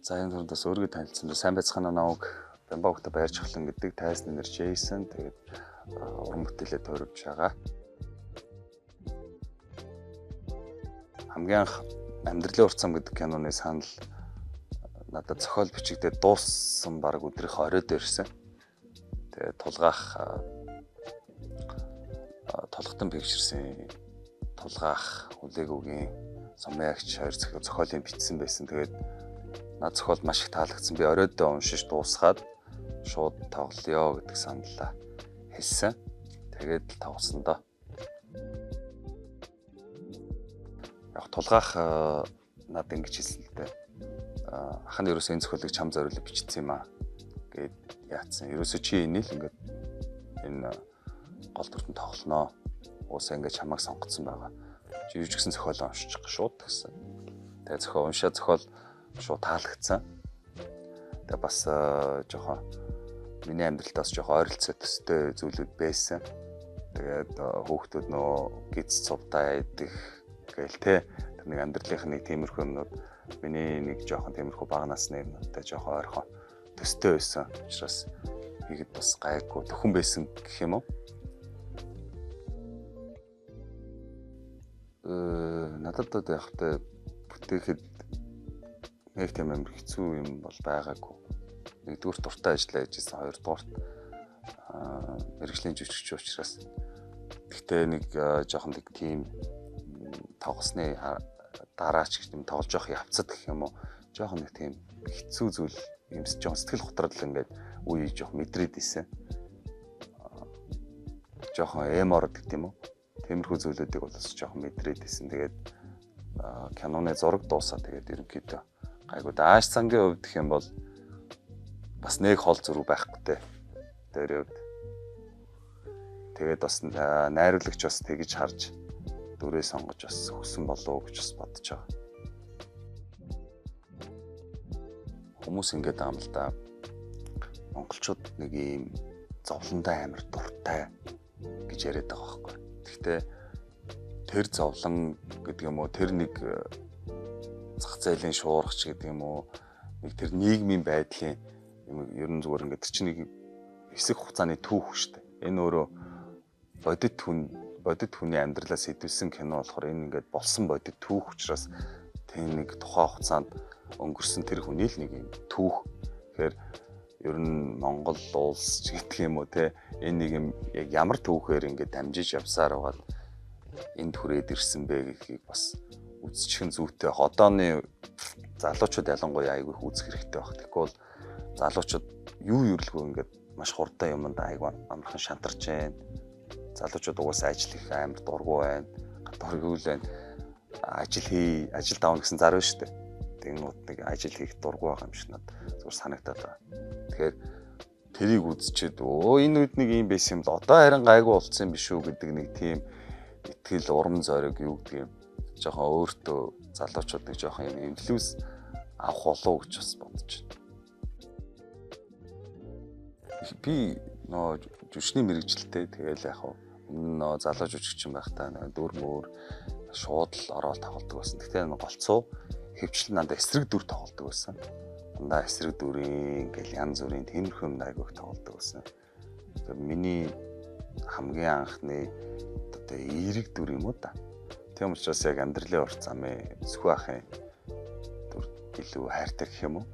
За энэ төрөндөөс өөрийгөө танилцсан дэ сайн байцгаана намайг Бамбогт баярч хөлн гэдэг тайзны нэр Джейсон. Тэгээд уран бүтээлээ тойрвж байгаа. Хамгийн анх амьдралын урт зам гэдэг киноны санал надад зохиол бичигдээд дууссан баг өдрийнх оройд ирсэн. Тэгээд тулгатан пикчерсэн тулгаах үлээгүүгийн сумьягч хоёр зохиолыг бичсэн байсан. Тэгээд над зохиол маш их таалагдсан. Би оройдоо уншиж дуусгаад шууд тоглоё гэдэг саналаа хэлсэн. Тэгээд л тоглосон доо. Яг тулгаах над ингэж хэлсэн л дээ. Ахны ерөөсөө энэ зохиолыг чам зориулж бичсэн юм аа гэд яатсан. Ерөөсөө чи энийг л ингээд энэ гол дүртэн тоглоно. Уусаа ингээд чамайг сонгоцсон байгаа. Чи юу ч гэсэн зохиолоо уншчих шууд гэсэн. Тэгээд зохиол шууд таалагдсан. Тэгээ бас жоохон миний амьдралтаас жоохон ойролцоо төстэй зүйлүүд байсан. Тэгээд хүүхдүүд нөө гиз цувтаа идэх гээл те. Тэр нэг амьдралынх нэг тиймэрхүү юмнууд миний нэг жоохон тиймэрхүү бага насны юмнуудтай жоохон ойрхон төстэй байсан. Учраас ихэд бас гайгүй төхөн байсан гэх юм уу? Надад одоо яхтай бүтээхэд нэг тийм амар хэцүү юм бол байгаагүй. Нэгдүгээр дуртай ажиллаа хийжсэн, хоёрдугаар мэргэжлийн жүжигч учраас. Гэхдээ нэг жоохон нэг тийм тоглосны дараач гэх юм тоглож явах явцад гэх юм уу, жоохон нэг тийм хэцүү зүйл юмс жоохон сэтгэл готрол ингээд үе жоохон мэдрээд исэн. Жоохон эморд гэх юм уу. Тиймэрхүү зүйлүүдийг бол бас жоохон мэдрээд исэн. Тэгээд киноны зураг дуусаа тэгээд ерөнхийдөө гайгүй дааш цангийн хувьд гэх юм бол бас нэг хол зөрүү байхгүй те. Тэр үед тэгээд бас найруулагч бас тэгж харж дүрээ сонгож бас өгсөн болов гэж бас бодож байгаа. Хүмүүс ингэж байгаа юм л да. Монголчууд нэг ийм зовлонтой амар дуртай гэж яриад байгаа байхгүй. Гэхдээ тэр зовлон гэдэг юм уу, тэр нэг зах зээлийн шуургач гэдэг юм уу, нэг тэр нийгмийн байдлын ер нь зүгээр ингээд чинь нэг хэсэг хугацааны түүх шүү дээ. Энэ өөрөө бодит хүний амьдралаас идэвсэн кино болохоор энэ ингээд болсон бодит түүх учраас тийм нэг тухайн хугацаанд өнгөрсөн тэр хүний л нэг юм түүх. Тэгэхээр ер нь Монгол улс гэдэг юм уу те энэ нэг юм яг ямар түүхээр ингээд дамжиж явсаар байгаа л энд хүрээд ирсэн бэ гэдгийг бас үзчихэн зүйтэй. Одооны залуучууд ялангуяа айгүй үзэх хэрэгтэй баг. Тэгэхгүй бол залуучууд юу юрлгүй ингээд маш хурдан юмд айгүй амархан шантарч байна. Залуучууд угаасаа ажил их амар дургу байна. Дургуул байна. Ажил давна гэсэн зар байна шүү дээ. Тэгнүүд нэг ажил хийх дургу байгаа юм шиг надад зүгээр санагдаад байна. Тэгэхээр тэрийг үзчихэд энэ үед нэг юм байсан юм л одоо харин гайгүй болцсон юм биш үү гэдэг нэг тийм итгэл урам зориг юу гэдэг юм жоохон өөртөө залуучуудыг жоохон юм инфлюенс авах болов гэж бас бодож байна. Би нөө жүжигчний мэрэгжилтэй тэгэл яг нөө залуу жүжигчин байхдаа дүр мөр шууд л ороод тоглодог байсан. Гэхдээ голцоо хөвчлэн надад эсрэг дүр тоглодог байсан. Дандаа эсрэг дүрийн ингээл янз бүрийн тиймэрхүү юм айгүйх тоглодог байсан. Тэгэхээр миний хамгийн анхны одоо эерэг дүр юм уу та. Тийм учраас яг амьдралын урт замын Сүхбаахын дүр илүү хайртай гэх юм уу?